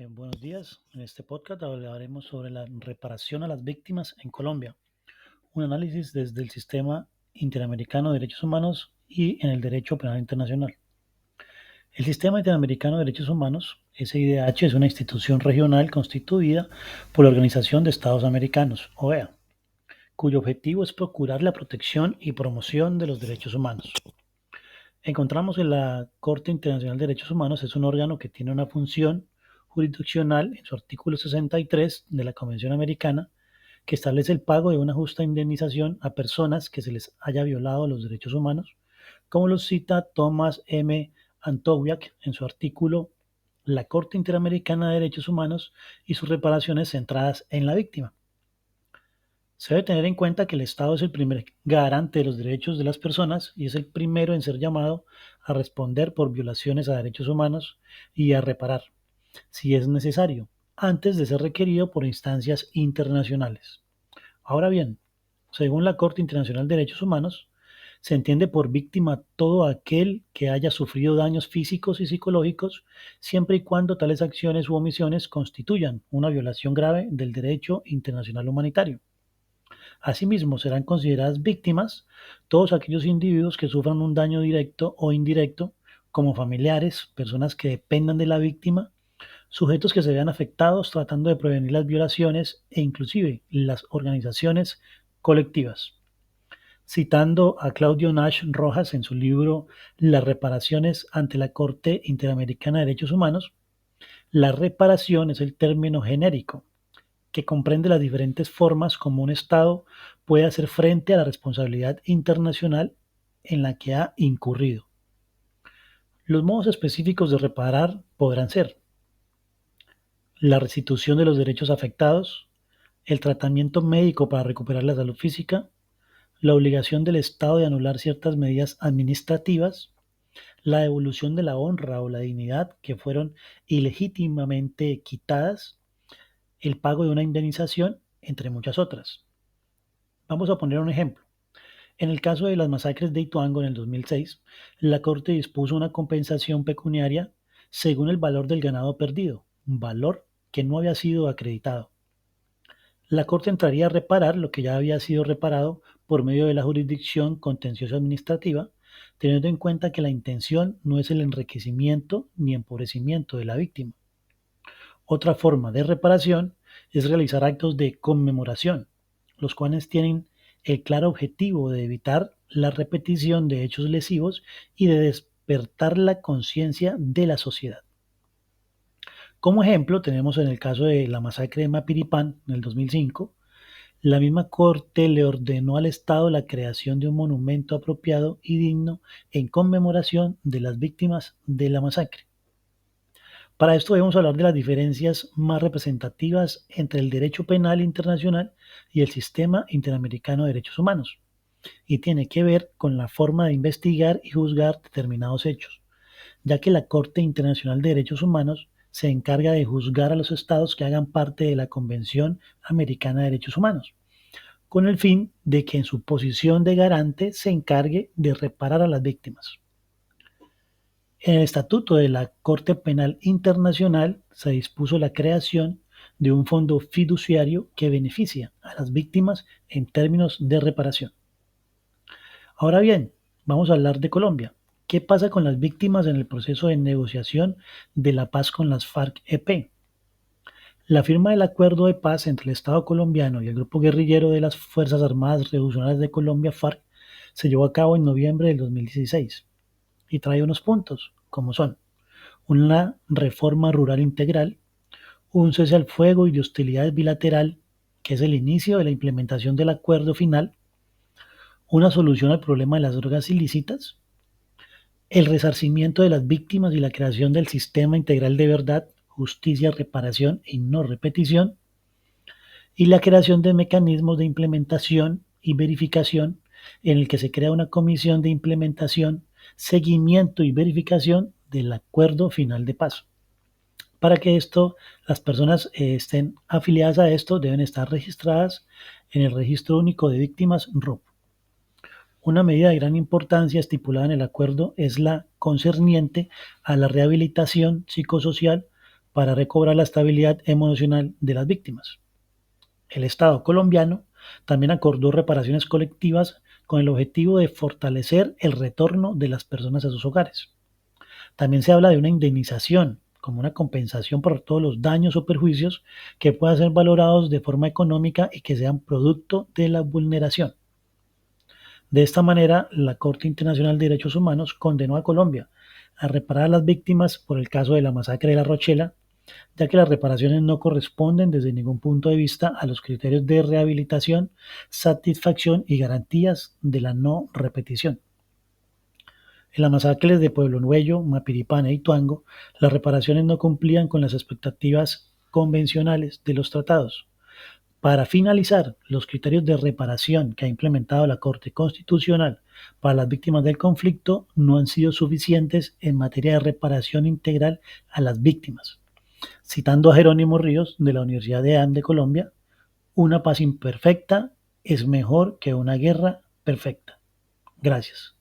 Buenos días. En este podcast hablaremos sobre la reparación a las víctimas en Colombia, un análisis desde el sistema interamericano de derechos humanos y en el derecho penal internacional. El Sistema Interamericano de Derechos Humanos, SIDH, es una institución regional constituida por la Organización de Estados Americanos, OEA, cuyo objetivo es procurar la protección y promoción de los derechos humanos. Encontramos que la Corte Internacional de Derechos Humanos es un órgano que tiene una función jurisdiccional en su artículo 63 de la Convención Americana, que establece el pago de una justa indemnización a personas que se les haya violado los derechos humanos, como lo cita Thomas M. Antowiak en su artículo La Corte Interamericana de Derechos Humanos y sus reparaciones centradas en la víctima. Se debe tener en cuenta que el Estado es el primer garante de los derechos de las personas y es el primero en ser llamado a responder por violaciones a derechos humanos y a reparar, si es necesario, antes de ser requerido por instancias internacionales. Ahora bien, según la Corte Internacional de Derechos Humanos, se entiende por víctima todo aquel que haya sufrido daños físicos y psicológicos, siempre y cuando tales acciones u omisiones constituyan una violación grave del derecho internacional humanitario. Asimismo, serán consideradas víctimas todos aquellos individuos que sufran un daño directo o indirecto, como familiares, personas que dependan de la víctima, sujetos que se vean afectados tratando de prevenir las violaciones e inclusive las organizaciones colectivas. Citando a Claudio Nash Rojas en su libro Las reparaciones ante la Corte Interamericana de Derechos Humanos, la reparación es el término genérico que comprende las diferentes formas como un Estado puede hacer frente a la responsabilidad internacional en la que ha incurrido. Los modos específicos de reparar podrán ser la restitución de los derechos afectados, el tratamiento médico para recuperar la salud física, la obligación del Estado de anular ciertas medidas administrativas, la devolución de la honra o la dignidad que fueron ilegítimamente quitadas, el pago de una indemnización, entre muchas otras. Vamos a poner un ejemplo. En el caso de las masacres de Ituango en el 2006, la Corte dispuso una compensación pecuniaria según el valor del ganado perdido, un valor que no había sido acreditado. La Corte entraría a reparar lo que ya había sido reparado por medio de la jurisdicción contenciosa administrativa, teniendo en cuenta que la intención no es el enriquecimiento ni empobrecimiento de la víctima. Otra forma de reparación es realizar actos de conmemoración, los cuales tienen el claro objetivo de evitar la repetición de hechos lesivos y de despertar la conciencia de la sociedad. Como ejemplo, tenemos en el caso de la masacre de Mapiripán en el 2005, la misma Corte le ordenó al Estado la creación de un monumento apropiado y digno en conmemoración de las víctimas de la masacre. Para esto debemos hablar de las diferencias más representativas entre el derecho penal internacional y el sistema interamericano de derechos humanos, y tiene que ver con la forma de investigar y juzgar determinados hechos, ya que la Corte Internacional de Derechos Humanos se encarga de juzgar a los estados que hagan parte de la Convención Americana de Derechos Humanos, con el fin de que en su posición de garante se encargue de reparar a las víctimas. En el Estatuto de la Corte Penal Internacional se dispuso la creación de un fondo fiduciario que beneficia a las víctimas en términos de reparación. Ahora bien, vamos a hablar de Colombia. ¿Qué pasa con las víctimas en el proceso de negociación de la paz con las FARC-EP? La firma del acuerdo de paz entre el Estado colombiano y el grupo guerrillero de las Fuerzas Armadas Revolucionarias de Colombia, FARC, se llevó a cabo en noviembre del 2016 y trae unos puntos, como son una reforma rural integral, un cese al fuego y de hostilidades bilateral, que es el inicio de la implementación del acuerdo final, una solución al problema de las drogas ilícitas, el resarcimiento de las víctimas y la creación del sistema integral de verdad, justicia, reparación y no repetición, y la creación de mecanismos de implementación y verificación en el que se crea una comisión de implementación, seguimiento y verificación del acuerdo final de paz. Para que esto, las personas estén afiliadas a esto, deben estar registradas en el Registro Único de Víctimas RUP. Una medida de gran importancia estipulada en el acuerdo es la concerniente a la rehabilitación psicosocial para recobrar la estabilidad emocional de las víctimas. El Estado colombiano también acordó reparaciones colectivas con el objetivo de fortalecer el retorno de las personas a sus hogares. También se habla de una indemnización como una compensación por todos los daños o perjuicios que puedan ser valorados de forma económica y que sean producto de la vulneración. De esta manera, la Corte Internacional de Derechos Humanos condenó a Colombia a reparar a las víctimas por el caso de la masacre de La Rochela, ya que las reparaciones no corresponden desde ningún punto de vista a los criterios de rehabilitación, satisfacción y garantías de la no repetición. En las masacres de Pueblo Nuevo, Mapiripán e Ituango, las reparaciones no cumplían con las expectativas convencionales de los tratados. Para finalizar, los criterios de reparación que ha implementado la Corte Constitucional para las víctimas del conflicto no han sido suficientes en materia de reparación integral a las víctimas. Citando a Jerónimo Ríos de la Universidad de AN de Colombia, una paz imperfecta es mejor que una guerra perfecta. Gracias.